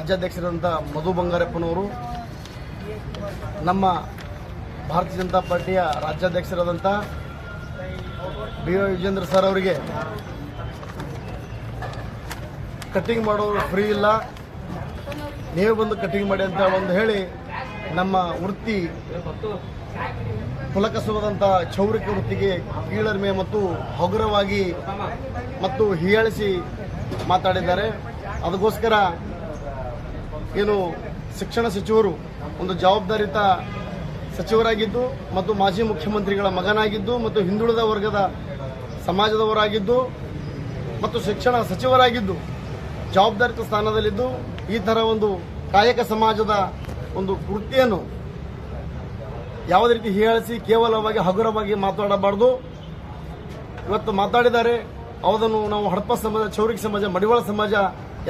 ರಾಜ್ಯಾಧ್ಯಕ್ಷರಾದಂಥ ಮಧು ಬಂಗಾರಪ್ಪನವರು, ನಮ್ಮ ಭಾರತೀಯ ಜನತಾ ಪಾರ್ಟಿಯ ರಾಜ್ಯಾಧ್ಯಕ್ಷರಾದಂಥ BY ವಿಜೇಂದ್ರ ಸರ್ ಅವರಿಗೆ ಕಟ್ಟಿಂಗ್ ಮಾಡೋರು ಫ್ರೀ ಇಲ್ಲ, ನೀವು ಬಂದು ಕಟ್ಟಿಂಗ್ ಮಾಡಿ ಅಂತ ಒಂದು ಹೇಳಿ ನಮ್ಮ ವೃತ್ತಿ ಕುಲಕಸುವಾದಂಥ ಕ್ಷೌರಿಕ ವೃತ್ತಿಗೆ ಕೀಳರಿಮೆ ಮತ್ತು ಹಗುರವಾಗಿ ಮತ್ತು ಹೀಯಾಳಿಸಿ ಮಾತಾಡಿದ್ದಾರೆ. ಅದಕ್ಕೋಸ್ಕರ ಏನು ಶಿಕ್ಷಣ ಸಚಿವರು ಒಂದು ಜವಾಬ್ದಾರಿತ ಸಚಿವರಾಗಿದ್ದು ಮತ್ತು ಮಾಜಿ ಮುಖ್ಯಮಂತ್ರಿಗಳ ಮಗನಾಗಿದ್ದು ಮತ್ತು ಹಿಂದುಳಿದ ವರ್ಗದ ಸಮಾಜದವರಾಗಿದ್ದು ಮತ್ತು ಶಿಕ್ಷಣ ಸಚಿವರಾಗಿದ್ದು ಜವಾಬ್ದಾರಿತ ಸ್ಥಾನದಲ್ಲಿದ್ದು ಈ ಥರ ಒಂದು ಕಾಯಕ ಸಮಾಜದ ಒಂದು ವೃತ್ತಿಯನ್ನು ಯಾವುದೇ ರೀತಿ ಹೀಯಾಳಿಸಿ ಕೇವಲವಾಗಿ ಹಗುರವಾಗಿ ಮಾತಾಡಬಾರ್ದು. ಇವತ್ತು ಮಾತಾಡಿದ್ದಾರೆ, ಅದನ್ನು ನಾವು ಹಡಪ ಸಮಾಜ, ಕ್ಷೌರಿಕ ಸಮಾಜ, ಮಡಿವಾಳ ಸಮಾಜ,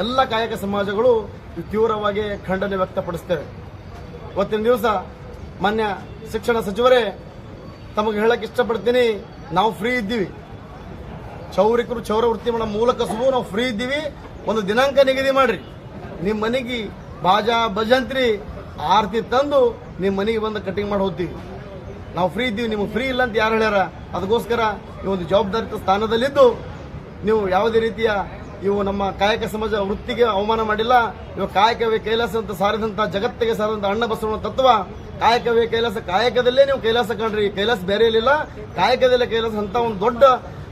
ಎಲ್ಲ ಕಾಯಕ ಸಮಾಜಗಳು ತೀವ್ರವಾಗಿ ಖಂಡನೆ ವ್ಯಕ್ತಪಡಿಸ್ತೇವೆ. ಇವತ್ತಿನ ದಿವಸ ಮಾನ್ಯ ಶಿಕ್ಷಣ ಸಚಿವರೇ, ತಮಗೆ ಹೇಳಕ್ಕೆ ಇಷ್ಟಪಡ್ತೀನಿ, ನಾವು ಫ್ರೀ ಇದ್ದೀವಿ. ಕ್ಷೌರಿಕರು ಕ್ಷೌರ ವೃತ್ತಿ ಮಾಡೋ ಮೂಲ ಕಸುಬು ನಾವು ಫ್ರೀ ಇದ್ದೀವಿ. ಒಂದು ದಿನಾಂಕ ನಿಗದಿ ಮಾಡ್ರಿ, ನಿಮ್ಮ ಮನೆಗೆ ಬಾಜಾ ಭಜಂತ್ರಿ ಆರತಿ ತಂದು ನಿಮ್ಮ ಮನೆಗೆ ಬಂದು ಕಟಿಂಗ್ ಮಾಡಿ ಹೋಗ್ತೀವಿ. ನಾವು ಫ್ರೀ ಇದ್ದೀವಿ, ನಿಮಗೆ ಫ್ರೀ ಇಲ್ಲ ಅಂತ ಯಾರು ಹೇಳ್ಯಾರ? ಅದಕ್ಕೋಸ್ಕರ ಈ ಒಂದು ಜವಾಬ್ದಾರಿತ ಸ್ಥಾನದಲ್ಲಿದ್ದು ನೀವು ಯಾವುದೇ ರೀತಿಯ ಇವು ನಮ್ಮ ಕಾಯಕ ಸಮಾಜ ವೃತ್ತಿಗೆ ಅವಮಾನ ಮಾಡಿಲ್ಲ. ಇವು ಕಾಯಕವೇ ಕೈಲಾಸ ಅಂತ ಸಾರಿದಂಥ, ಜಗತ್ತಿಗೆ ಸಾರಿದಂಥ ಅಣ್ಣ ಬಸವಣ್ಣ ತತ್ವ ಕಾಯಕವೇ ಕೈಲಾಸ. ಕಾಯಕದಲ್ಲೇ ನೀವು ಕೈಲಾಸ ಕಂಡ್ರಿ, ಕೈಲಾಸ ಬೇರೆ ಇರಲಿಲ್ಲ, ಕಾಯಕದಲ್ಲೇ ಕೈಲಾಸ ಅಂತ ಒಂದು ದೊಡ್ಡ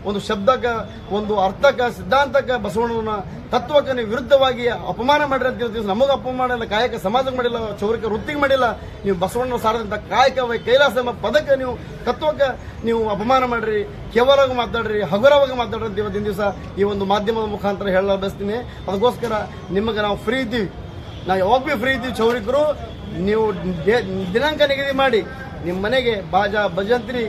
ಒಂದು ಶಬ್ದಕ್ಕೆ, ಒಂದು ಅರ್ಥಕ್ಕೆ, ಸಿದ್ಧಾಂತಕ್ಕೆ, ಬಸವಣ್ಣನ ತತ್ವಕ್ಕೆ ನೀವು ವಿರುದ್ಧವಾಗಿ ಅಪಮಾನ ಮಾಡಿರಿ ಅಂತ ಹೇಳ್ತೀವಿ. ನಮಗೆ ಅಪಮಾನ ಇಲ್ಲ, ಕಾಯಕ ಸಮಾಜಕ್ಕೆ ಮಾಡಿಲ್ಲ, ಕ್ಷೌರಿಕ ವೃತ್ತಿಗೆ ಮಾಡಿಲ್ಲ. ನೀವು ಬಸವಣ್ಣ ಸಾರಿದಂಥ ಕಾಯಕವೇ ಕೈಲಾಸ ಎಂಬ ಪದಕ್ಕೆ, ನೀವು ತತ್ವಕ್ಕೆ ನೀವು ಅಪಮಾನ ಮಾಡಿರಿ, ಕೇವಲವಾಗಿ ಮಾತಾಡ್ರಿ, ಹಗುರವಾಗಿ ಮಾತಾಡ್ರಿ ಅಂತ ಇವತ್ತಿನ ದಿವಸ ಈ ಒಂದು ಮಾಧ್ಯಮದ ಮುಖಾಂತರ ಹೇಳಲು ಬಯಸ್ತೀನಿ. ಅದಕ್ಕೋಸ್ಕರ ನಿಮಗೆ ನಾವು ಫ್ರೀ ಇದ್ದೀವಿ, ನಾವು ಯಾವಾಗ ಭೀ ಫ್ರೀ ಇದ್ದೀವಿ. ಕ್ಷೌರಿಕರು ನೀವು ದಿನಾಂಕ ನಿಗದಿ ಮಾಡಿ ನಿಮ್ಮ ಮನೆಗೆ ಬಾಜಾ ಭಜಂತ್ರಿ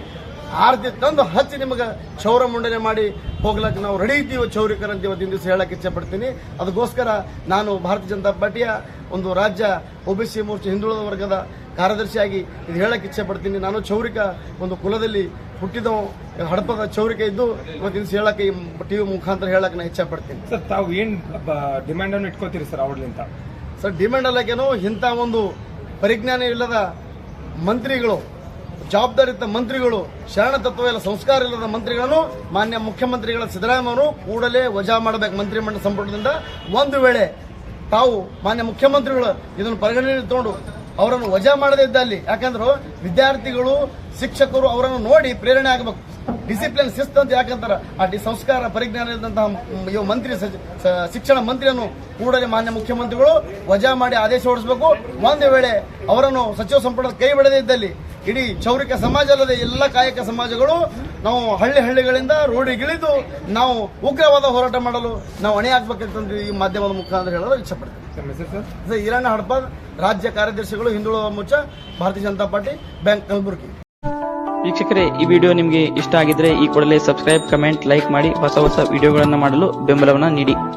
ಆರತಿ ತಂದು ಹಚ್ಚಿ ನಿಮಗೆ ಕ್ಷೌರ ಮುಂಡನೆ ಮಾಡಿ ಹೋಗ್ಲಕ್ಕೆ ನಾವು ರೆಡಿ ಇದ್ದೀವಿ ಕ್ಷೌರಿಕರಂತ ಇವತ್ತಿನ ದಿವಸ ಹೇಳಕ್ಕೆ ಇಚ್ಛೆಪಡ್ತೀನಿ. ಅದಕ್ಕೋಸ್ಕರ ನಾನು ಭಾರತೀಯ ಜನತಾ ಪಾರ್ಟಿಯ ಒಂದು ರಾಜ್ಯ OBC ಮೋರ್ಚಾ ಹಿಂದುಳಿದ ವರ್ಗದ ಕಾರ್ಯದರ್ಶಿಯಾಗಿ ಇದು ಹೇಳಕ್ಕೆ ಇಚ್ಛೆಪಡ್ತೀನಿ. ನಾನು ಕ್ಷೌರಿಕ ಒಂದು ಕುಲದಲ್ಲಿ ಹುಟ್ಟಿದ ಹಡಪದ ಕ್ಷೌರಿಕ ಇದ್ದು ಇವತ್ತಿನ ದಿವಸ ಹೇಳಕ್ಕೆ TV ಮುಖಾಂತರ ಹೇಳಕ್ಕೆ ನಾನು ಇಚ್ಛೆಪಡ್ತೀನಿ. ಸರ್, ತಾವು ಏನು ಡಿಮ್ಯಾಂಡ್ ಅನ್ನು ಇಟ್ಕೋತೀರಿ ಸರ್ ಅವ್ರಲಿಂದ? ಸರ್, ಡಿಮ್ಯಾಂಡ್ ಅಲ್ಲಕ್ಕೇನೋ ಇಂಥ ಒಂದು ಪರಿಜ್ಞಾನ ಇಲ್ಲದ ಮಂತ್ರಿಗಳು, ಜವಾಬ್ದಾರಿತ ಮಂತ್ರಿಗಳು, ಶರಣ ತತ್ವ ಇಲ್ಲ, ಸಂಸ್ಕಾರ ಇಲ್ಲದ ಮಂತ್ರಿಗಳನ್ನು ಮಾನ್ಯ ಮುಖ್ಯಮಂತ್ರಿಗಳ ಸಿದ್ದರಾಮಯ್ಯ ಅವರು ಕೂಡಲೇ ವಜಾ ಮಾಡಬೇಕು ಮಂತ್ರಿಮಂಡಲ ಸಂಪುಟದಿಂದ. ಒಂದು ವೇಳೆ ತಾವು ಮಾನ್ಯ ಮುಖ್ಯಮಂತ್ರಿಗಳು ಇದನ್ನು ಪರಿಗಣನೆ ತಗೊಂಡು ಅವರನ್ನು ವಜಾ ಮಾಡದೇ ಇದ್ದಲ್ಲಿ, ಯಾಕಂದ್ರೆ ವಿದ್ಯಾರ್ಥಿಗಳು, ಶಿಕ್ಷಕರು ಅವರನ್ನು ನೋಡಿ ಪ್ರೇರಣೆ ಆಗಬೇಕು. ಡಿಸಿಪ್ಲಿನ್ ಶಿಸ್ತು ಅಂತ ಯಾಕಂತಾರೆ, ಆ ಸಂಸ್ಕಾರ ಪರಿಜ್ಞಾನ ಇದ್ದಂತಹ ಮಂತ್ರಿ, ಶಿಕ್ಷಣ ಮಂತ್ರಿಯನ್ನು ಕೂಡಲೇ ಮಾನ್ಯ ಮುಖ್ಯಮಂತ್ರಿಗಳು ವಜಾ ಮಾಡಿ ಆದೇಶ ಹೊರಡಿಸಬೇಕು. ಒಂದು ವೇಳೆ ಅವರನ್ನು ಸಚಿವ ಸಂಪುಟದ ಕೈ ಬಿಡದೇ ಇದ್ದಲ್ಲಿ ಇಡೀ ಕ್ಷೌರಿಕ ಸಮಾಜ ಅಲ್ಲದೆ ಎಲ್ಲ ಕಾಯಕ ಸಮಾಜಗಳು ನಾವು ಹಳ್ಳಿಗಳಿಂದ ರೋಡಿಗಿಳಿದು ನಾವು ಉಗ್ರವಾದ ಹೋರಾಟ ಮಾಡಲು ನಾವು ಹೊಣೆ ಹಾಕ್ಬೇಕಂತ ಈ ಮಾಧ್ಯಮದ ಮುಖಾಂತರ ಹೇಳಲು ಇಚ್ಛೆಪಡ್ತೀನಿ. ಈರಣ್ಣ ಹಡಪದ್, ರಾಜ್ಯ ಕಾರ್ಯದರ್ಶಿಗಳು, ಹಿಂದುಳಿದ ಮೋರ್ಚಾ, ಭಾರತೀಯ ಜನತಾ ಪಾರ್ಟಿ, ಬ್ಯಾಂಕ್ ಕಲಬುರಗಿ. ವೀಕ್ಷಕರೇ, ಈ ವಿಡಿಯೋ ನಿಮಗೆ ಇಷ್ಟ ಆಗಿದ್ರೆ ಈ ಕೂಡಲೇ ಸಬ್ಸ್ಕ್ರೈಬ್, ಕಮೆಂಟ್, ಲೈಕ್ ಮಾಡಿ ಹೊಸ ವಿಡಿಯೋಗಳನ್ನು ಮಾಡಲು ಬೆಂಬಲವನ್ನು ನೀಡಿ.